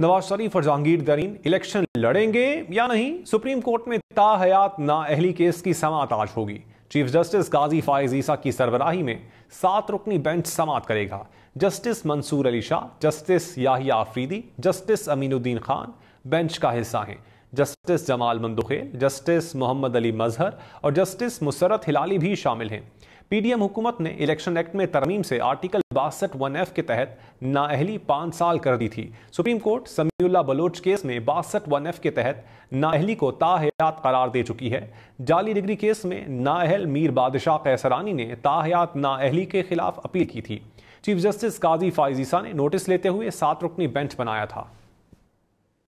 नवाज शरीफ और जहांगीर तरीन इलेक्शन लड़ेंगे या नहीं, सुप्रीम कोर्ट में ताहयात नाअहली केस की समाअत आज होगी। चीफ जस्टिस काजी फाइज ईसा की सरबराही में 7 रुकनी बेंच समाअत करेगा। Justice Mansoor Ali Shah, justice Yahya Afridi, justice Aminuddin Khan bench का हिस्सा हैं। जस्टिस जमाल मंदुखेल, जस्टिस मोहम्मद अली मजहर और जस्टिस मुसरत हिलाली भी शामिल हैं। पीडीएम हुकूमत ने इलेक्शन एक्ट में तरमीम से आर्टिकल 62(1)(f) के तहत नाअहली 5 साल कर दी थी। Supreme court Samiullah Baloch case में 62(1)(f) के तहत नाअहली को ताहयात करार दे चुकी है। जाली डिग्री केस में नाअहल मीर बादशाह कैसरानी ने ताहयात नाअहली के खिलाफ अपील की थी। चीफ जस्टिस काजी फाइज ईसा ने नोटिस लेते हुए 7 रुकनी बेंच बनाया था।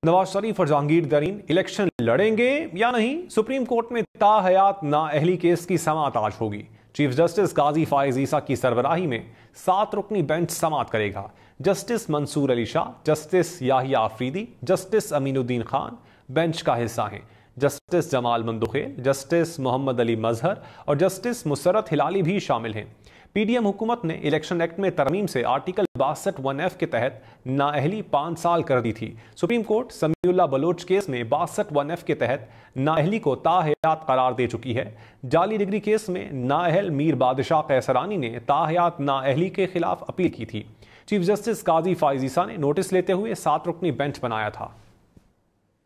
नवाज शरीफ और जहांगीर तरीन इलेक्शन लड़ेंगे या नहीं, सुप्रीम कोर्ट में ताहयात नाअहली केस की समाअत आज होगी। चीफ जस्टिस काजी फाइज ईसा की सरबराही में 7 रुकनी बेंच समाअत करेगा। Justice Mansoor Ali Shah, justice Yahya Afridi, justice Aminuddin Khan bench का हिस्सा हैं। जस्टिस जमाल मंदुखेल, जस्टिस मोहम्मद अली मजहर और जस्टिस मुसरत हिलाली भी शामिल हैं। पीडीएम हुकूमत ने इलेक्शन एक्ट में तरमीम से आर्टिकल 62(1)(f) के तहत नाअहली 5 साल कर दी थी। Supreme court Samiullah Baloch case में 62(1)(f) के तहत नाअहली को ताहयात करार दे चुकी है। जाली डिग्री केस में नाअहल मीर बादशाह कैसरानी ने ताहयात नाअहली के खिलाफ अपील की थी। चीफ जस्टिस काजी फाइज ईसा ने नोटिस लेते हुए 7 रुकनी बेंच बनाया था।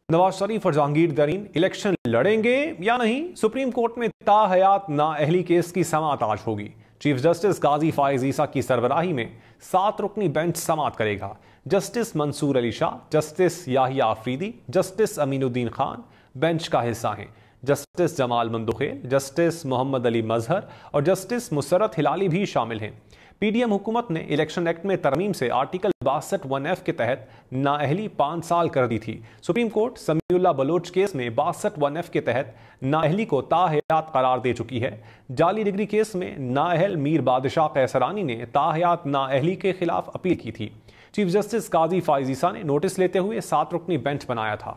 नवाज शरीफ और जहांगीर तरीन इलेक्शन लड़ेंगे या नहीं, सुप्रीम कोर्ट में ताहयात नाअहली केस की समाअत आज होगी। चीफ जस्टिस काजी फाइज ईसा की सरबराही में 7 रुकनी बेंच समाअत करेगा। Justice Mansoor Ali Shah, justice Yahya Afridi, justice Aminuddin Khan bench का हिस्सा हैं। जस्टिस जमाल मंदुखेल, जस्टिस मोहम्मद अली मजहर और जस्टिस मुसरत हिलाली भी शामिल हैं। पीडीएम हुकूमत ने इलेक्शन एक्ट में तरमीम से आर्टिकल 62(1)(f) के तहत नाअहली 5 साल कर दी थी। Supreme court Samiullah Baloch case में 62(1)(f) के तहत नाअहली को ताहयात करार दे चुकी है। जाली डिग्री केस में नाअहल मीर बादशाह कैसरानी ने ताहयात नाअहली के खिलाफ अपील की थी। चीफ जस्टिस काजी फाइज ईसा ने नोटिस लेते हुए 7 रुकनी बेंच बनाया था।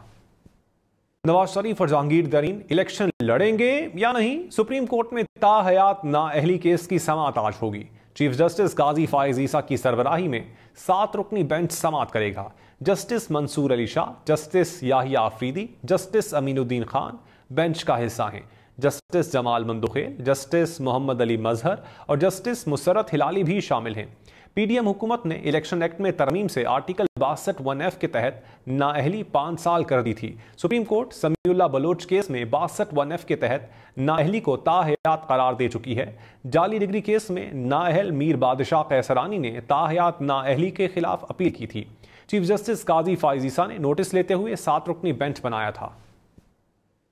नवाज शरीफ और जहांगीर तरीन इलेक्शन लड़ेंगे या नहीं, सुप्रीम कोर्ट में ताहयात नाअहली केस की समाअत आज होगी। चीफ जस्टिस काजी फाइज ईसा की सरबराही में 7 रुकनी बेंच समाअत करेगा। Justice Mansoor Ali Shah, justice Yahya Afridi, justice Aminuddin Khan bench का हिस्सा हैं। जस्टिस जमाल मंदुखेल, जस्टिस मोहम्मद अली मजहर और जस्टिस मुसरत हिलाली भी शामिल हैं। पीडीएम हुकूमत ने इलेक्शन एक्ट में तरमीम से आर्टिकल 62(1)(f) के तहत नाअहली 5 साल कर दी थी। Supreme court Samiullah Baloch case में 62(1)(f) के तहत नाअहली को ताहयात करार दे चुकी है। जाली डिग्री केस में नाअहल मीर बादशाह कैसरानी ने ताहयात नाअहली के खिलाफ अपील की थी। चीफ जस्टिस काजी फाइज ईसा ने नोटिस लेते हुए 7 रुकनी बेंच बनाया था।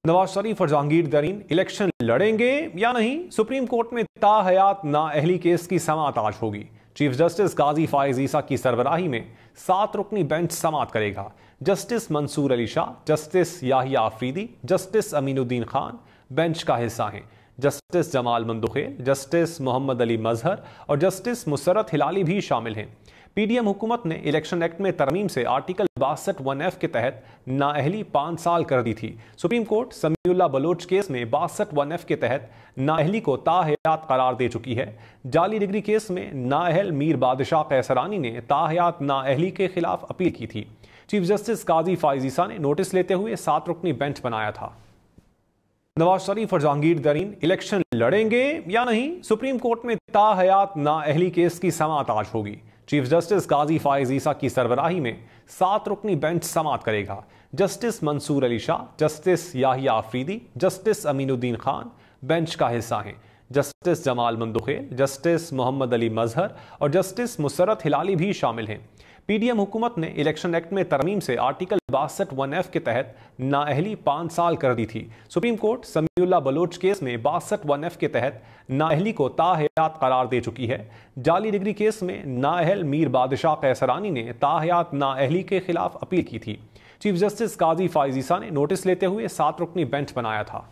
नवाज शरीफ और जहांगीर तरीन इलेक्शन लड़ेंगे या नहीं, सुप्रीम कोर्ट में ताहयात नाअहली केस की समाअत आज होगी। चीफ जस्टिस काजी फाइज ईसा की सरबराही में 7 रुकनी बेंच समाअत करेगा। Justice Mansoor Ali Shah, justice Yahya Afridi, justice Aminuddin Khan bench का हिस्सा हैं। जस्टिस जमाल मंदुखेल, जस्टिस मोहम्मद अली मजहर और जस्टिस मुसरत हिलाली भी शामिल हैं। पीडीएम हुकूमत ने इलेक्शन एक्ट में तरमीम से आर्टिकल 62(1)(f) के तहत नाअहली 5 साल कर दी थी। Supreme court Samiullah Baloch case में 62(1)(f) के तहत नाअहली को ताहयात करार दे चुकी है। जाली डिग्री केस में नाअहल मीर बादशाह कैसरानी ने ताहयात नाअहली के खिलाफ अपील की थी। चीफ जस्टिस काजी फाइज ईसा ने नोटिस लेते हुए 7 रुकनी बेंच बनाया था। नवाज शरीफ और जहांगीर तरीन इलेक्शन लड़ेंगे या नहीं, सुप्रीम कोर्ट में ताहयात नाअहली केस की समाअत आज होगी। चीफ जस्टिस काजी फाइज ईसा की सरबराही में 7 रुकनी बेंच समाअत करेगा। Justice Mansoor Ali Shah, justice Yahya Afridi, justice Aminuddin Khan bench का हिस्सा हैं। जस्टिस जमाल मंदुखेल, जस्टिस मोहम्मद अली मजहर और जस्टिस मुसरत हिलाली भी शामिल हैं। पीडीएम हुकूमत ने इलेक्शन एक्ट में तरमीम से आर्टिकल 62(1)(f) के तहत नाअहली 5 साल कर दी थी। Supreme court Samiullah Baloch case में 62(1)(f) के तहत नाअहली को ताहयात करार दे चुकी है। जाली डिग्री केस में नाअहल मीर बादशाह कैसरानी ने ताहयात नाअहली के खिलाफ अपील की थी। चीफ जस्टिस काजी फाइज ईसा ने नोटिस लेते हुए 7 रुकनी बेंच बनाया था।